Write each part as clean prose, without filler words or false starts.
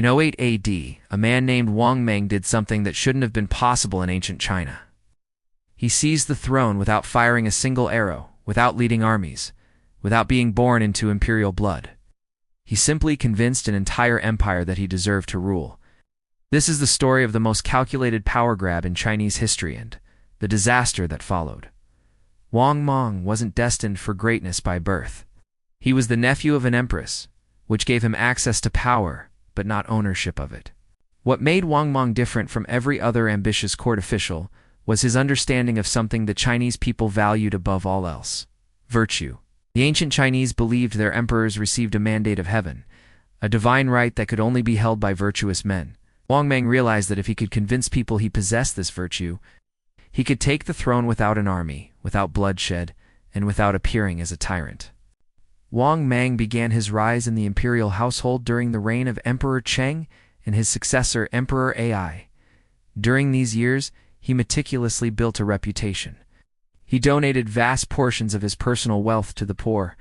In 08 AD, a man named Wang Mang did something that shouldn't have been possible in ancient China. He seized the throne without firing a single arrow, without leading armies, without being born into imperial blood. He simply convinced an entire empire that he deserved to rule. This is the story of the most calculated power grab in Chinese history and the disaster that followed. Wang Mang wasn't destined for greatness by birth. He was the nephew of an empress, which gave him access to power, but not ownership of it. What made Wang Mang different from every other ambitious court official was his understanding of something the Chinese people valued above all else: virtue. The ancient Chinese believed their emperors received a mandate of heaven, a divine right that could only be held by virtuous men. Wang Mang realized that if he could convince people he possessed this virtue, he could take the throne without an army, without bloodshed, and without appearing as a tyrant. Wang Mang began his rise in the imperial household during the reign of Emperor Cheng and his successor Emperor Ai. During these years, he meticulously built a reputation. He donated vast portions of his personal wealth to the poor.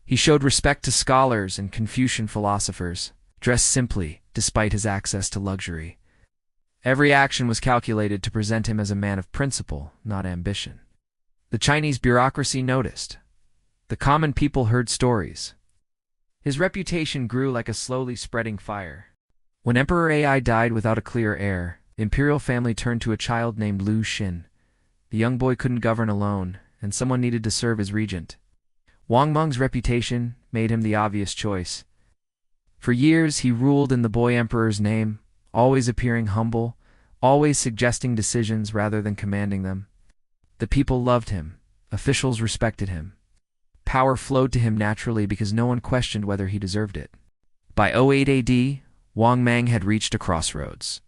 He showed respect to scholars and Confucian philosophers, dressed simply despite his access to luxury. Every action was calculated to present him as a man of principle, not ambition. The Chinese bureaucracy noticed. The common people heard stories. His reputation grew like a slowly spreading fire. When Emperor Ai died without a clear heir, the imperial family turned to a child named Lu Xun. The young boy couldn't govern alone, and someone needed to serve as regent. Wang Meng's reputation made him the obvious choice. For years he ruled in the boy emperor's name, always appearing humble, always suggesting decisions rather than commanding them. The people loved him. Officials respected him. Power flowed to him naturally because no one questioned whether he deserved it. By 08 AD, Wang Mang had reached a crossroads.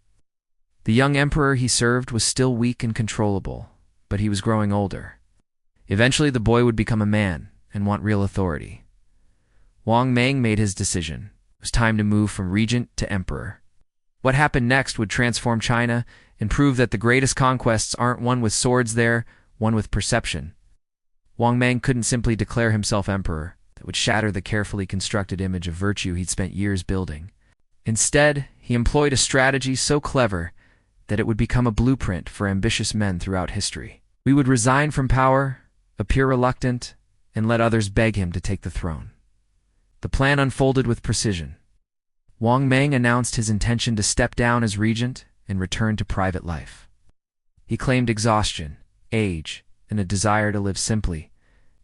The young emperor he served was still weak and controllable, but he was growing older. Eventually the boy would become a man and want real authority. Wang Mang made his decision. It was time to move from regent to emperor. What happened next would transform China and prove that the greatest conquests aren't won with swords, they're won with perception. Wang Mang couldn't simply declare himself emperor. That would shatter the carefully constructed image of virtue he'd spent years building. Instead, he employed a strategy so clever that it would become a blueprint for ambitious men throughout history. We would resign from power, appear reluctant, and let others beg him to take the throne. The plan unfolded with precision. Wang Mang announced his intention to step down as regent and return to private life. He claimed exhaustion, age, and a desire to live simply.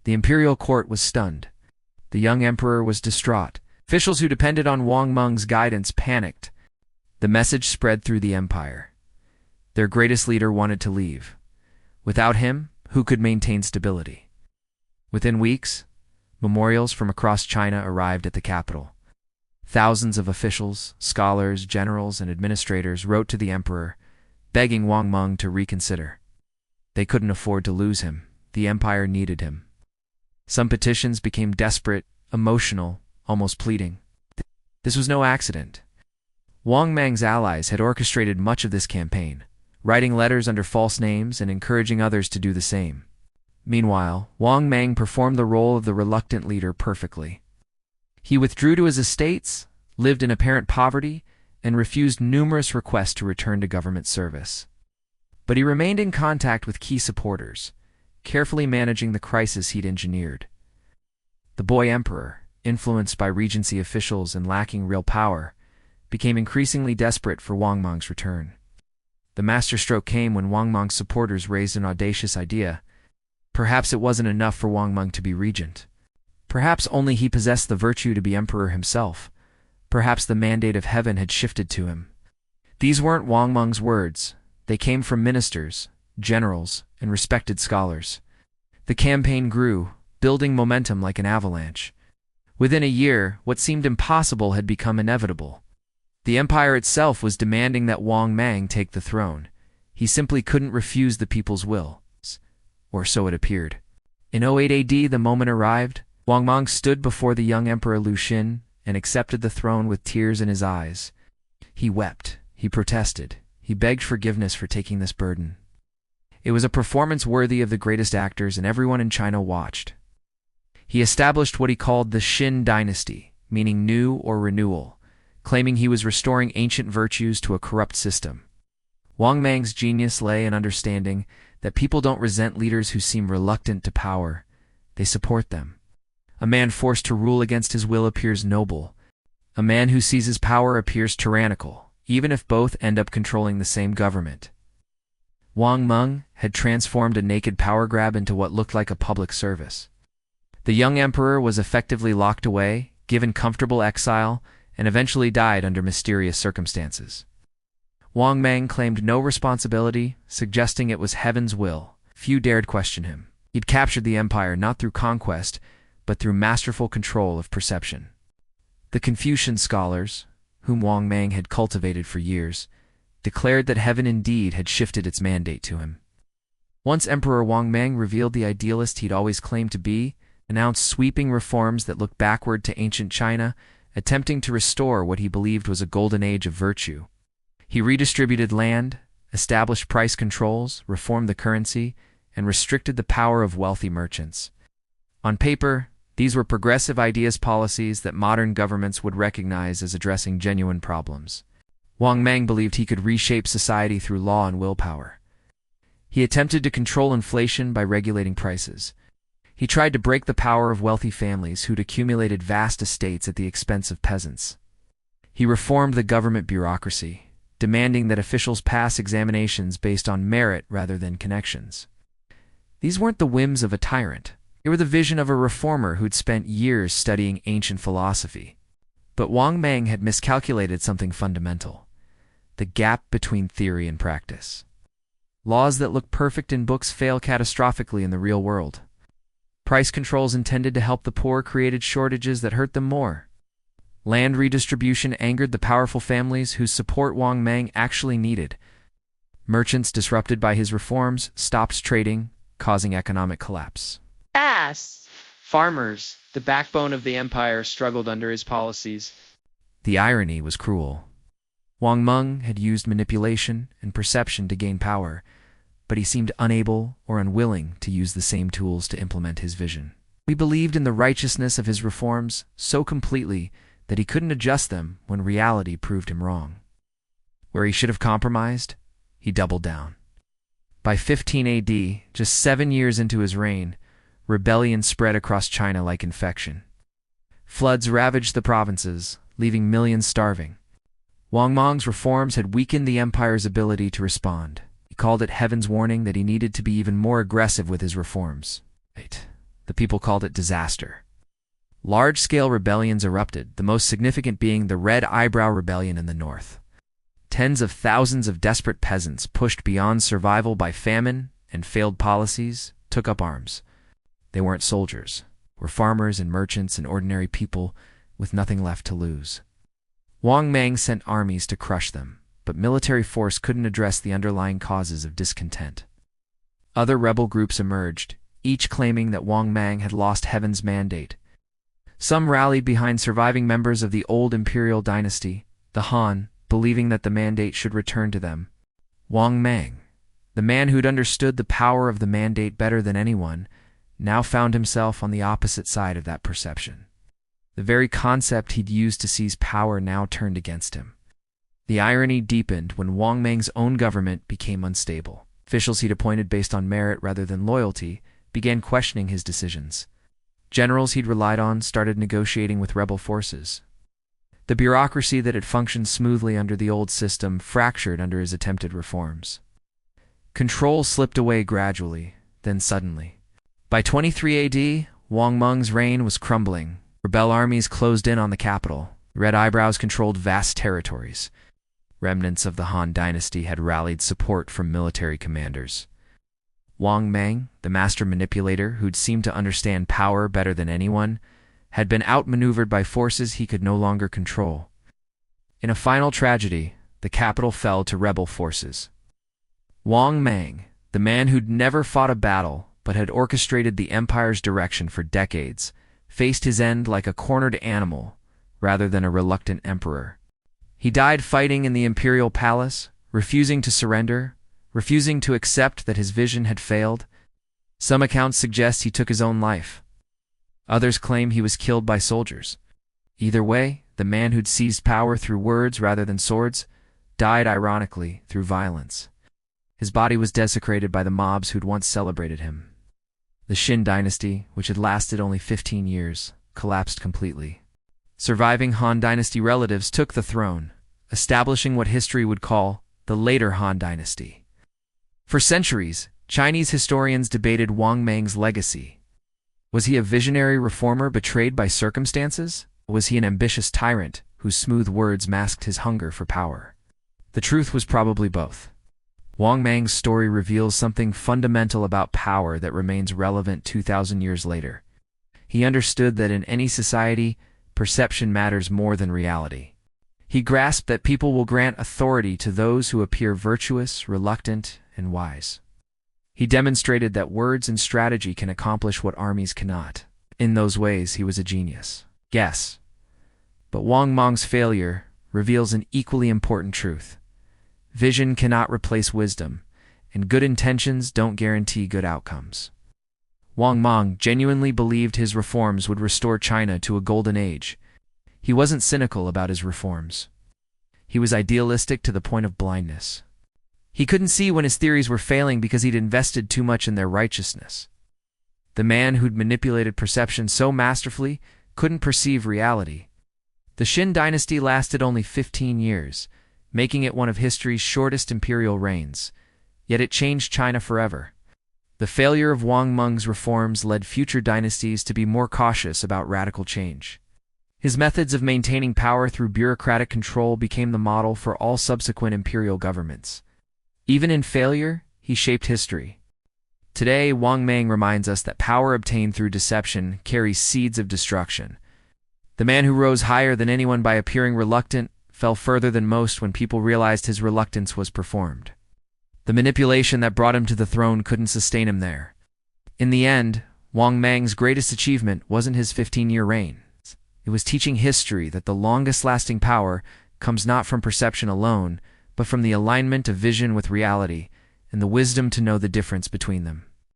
The imperial court was stunned. The young emperor was distraught. Officials who depended on Wang Meng's guidance panicked. The message spread through the empire. Their greatest leader wanted to leave. Without him, who could maintain stability? Within weeks, memorials from across China arrived at the capital. Thousands of officials, scholars, generals, and administrators wrote to the emperor, begging Wang Mang to reconsider. They couldn't afford to lose him. The empire needed him. Some petitions became desperate, emotional, almost pleading. This was no accident. Wang Mang's allies had orchestrated much of this campaign, writing letters under false names and encouraging others to do the same. Meanwhile, Wang Mang performed the role of the reluctant leader perfectly. He withdrew to his estates, lived in apparent poverty, and refused numerous requests to return to government service. But he remained in contact with key supporters, carefully managing the crisis he'd engineered. The boy emperor, influenced by regency officials and lacking real power, became increasingly desperate for Wang Meng's return. The masterstroke came when Wang Meng's supporters raised an audacious idea. Perhaps it wasn't enough for Wang Mang to be regent. Perhaps only he possessed the virtue to be emperor himself. Perhaps the mandate of heaven had shifted to him. These weren't Wang Meng's words. They came from ministers, generals, and respected scholars. The campaign grew, building momentum like an avalanche. Within a year, what seemed impossible had become inevitable. The empire itself was demanding that Wang Mang take the throne. He simply couldn't refuse the people's will. Or so it appeared. In 08 AD, the moment arrived. Wang Mang stood before the young Emperor Lu Xun and accepted the throne with tears in his eyes. He wept, he protested, he begged forgiveness for taking this burden. It was a performance worthy of the greatest actors, and everyone in China watched. He established what he called the Xin Dynasty, meaning new or renewal, claiming he was restoring ancient virtues to a corrupt system. Wang Mang's genius lay in understanding that people don't resent leaders who seem reluctant to power, they support them. A man forced to rule against his will appears noble. A man who seizes power appears tyrannical, even if both end up controlling the same government. Wang Mang had transformed a naked power grab into what looked like a public service. The young emperor was effectively locked away, given comfortable exile, and eventually died under mysterious circumstances. Wang Mang claimed no responsibility, suggesting it was heaven's will. Few dared question him. He'd captured the empire not through conquest, but through masterful control of perception. The Confucian scholars, whom Wang Mang had cultivated for years, declared that heaven indeed had shifted its mandate to him. Once Emperor Wang Mang revealed the idealist he'd always claimed to be, announced sweeping reforms that looked backward to ancient China, attempting to restore what he believed was a golden age of virtue. He redistributed land, established price controls, reformed the currency, and restricted the power of wealthy merchants. On paper, these were progressive ideas policies that modern governments would recognize as addressing genuine problems. Wang Mang believed he could reshape society through law and willpower. He attempted to control inflation by regulating prices. He tried to break the power of wealthy families who'd accumulated vast estates at the expense of peasants. He reformed the government bureaucracy, demanding that officials pass examinations based on merit rather than connections. These weren't the whims of a tyrant. They were the vision of a reformer who'd spent years studying ancient philosophy. But Wang Mang had miscalculated something fundamental: the gap between theory and practice. Laws that look perfect in books fail catastrophically in the real world. Price controls intended to help the poor created shortages that hurt them more. Land redistribution angered the powerful families whose support Wang Mang actually needed. Merchants disrupted by his reforms stopped trading, causing economic collapse. Farmers, the backbone of the empire, struggled under his policies. The irony was cruel. Wang Mang had used manipulation and perception to gain power, but he seemed unable or unwilling to use the same tools to implement his vision. He believed in the righteousness of his reforms so completely that he couldn't adjust them when reality proved him wrong. Where he should have compromised, he doubled down. By 15 AD, just 7 years into his reign, rebellion spread across China like infection. Floods ravaged the provinces, leaving millions starving. Wang Mang's reforms had weakened the empire's ability to respond. He called it heaven's warning that he needed to be even more aggressive with his reforms. The people called it disaster. Large-scale rebellions erupted, the most significant being the Red Eyebrow Rebellion in the north. Tens of thousands of desperate peasants, pushed beyond survival by famine and failed policies, took up arms. They weren't soldiers, were farmers and merchants and ordinary people with nothing left to lose. Wang Mang sent armies to crush them, but military force couldn't address the underlying causes of discontent. Other rebel groups emerged, each claiming that Wang Mang had lost heaven's mandate. Some rallied behind surviving members of the old imperial dynasty, the Han, believing that the mandate should return to them. Wang Mang, the man who'd understood the power of the mandate better than anyone, now found himself on the opposite side of that perception. The very concept he'd used to seize power now turned against him. The irony deepened when Wang Mang's own government became unstable. Officials he'd appointed based on merit rather than loyalty began questioning his decisions. Generals he'd relied on started negotiating with rebel forces. The bureaucracy that had functioned smoothly under the old system fractured under his attempted reforms. Control slipped away gradually, then suddenly. By 23 AD, Wang Mang's reign was crumbling. Rebel armies closed in on the capital. Red Eyebrows controlled vast territories. Remnants of the Han Dynasty had rallied support from military commanders. Wang Mang, the master manipulator who'd seemed to understand power better than anyone, had been outmaneuvered by forces he could no longer control. In a final tragedy, the capital fell to rebel forces. Wang Mang, the man who'd never fought a battle but had orchestrated the empire's direction for decades, faced his end like a cornered animal rather than a reluctant emperor. He died fighting in the imperial palace, refusing to surrender, refusing to accept that his vision had failed. Some accounts suggest he took his own life. Others claim he was killed by soldiers. Either way, the man who'd seized power through words rather than swords, died ironically through violence. His body was desecrated by the mobs who'd once celebrated him. The Xin Dynasty, which had lasted only 15 years, collapsed completely. Surviving Han Dynasty relatives took the throne, establishing what history would call the later Han Dynasty. For centuries, Chinese historians debated Wang Mang's legacy. Was he a visionary reformer betrayed by circumstances? Or was he an ambitious tyrant whose smooth words masked his hunger for power? The truth was probably both. Wang Mang's story reveals something fundamental about power that remains relevant 2,000 years later. He understood that in any society, perception matters more than reality. He grasped that people will grant authority to those who appear virtuous, reluctant, and wise. He demonstrated that words and strategy can accomplish what armies cannot. In those ways, he was a genius. Yes. But Wang Mang's failure reveals an equally important truth. Vision cannot replace wisdom, and good intentions don't guarantee good outcomes. Wang Mang genuinely believed his reforms would restore China to a golden age. He wasn't cynical about his reforms. He was idealistic to the point of blindness. He couldn't see when his theories were failing because he'd invested too much in their righteousness. The man who'd manipulated perception so masterfully couldn't perceive reality. The Xin Dynasty lasted only 15 years, making it one of history's shortest imperial reigns, yet it changed China forever. The failure of Wang Mang's reforms led future dynasties to be more cautious about radical change. His methods of maintaining power through bureaucratic control became the model for all subsequent imperial governments. Even in failure, he shaped history. Today, Wang Mang reminds us that power obtained through deception carries seeds of destruction. The man who rose higher than anyone by appearing reluctant fell further than most when people realized his reluctance was performed. The manipulation that brought him to the throne couldn't sustain him there. In the end, Wang Mang's greatest achievement wasn't his 15-year reign. It was teaching history that the longest-lasting power comes not from perception alone, but from the alignment of vision with reality and the wisdom to know the difference between them.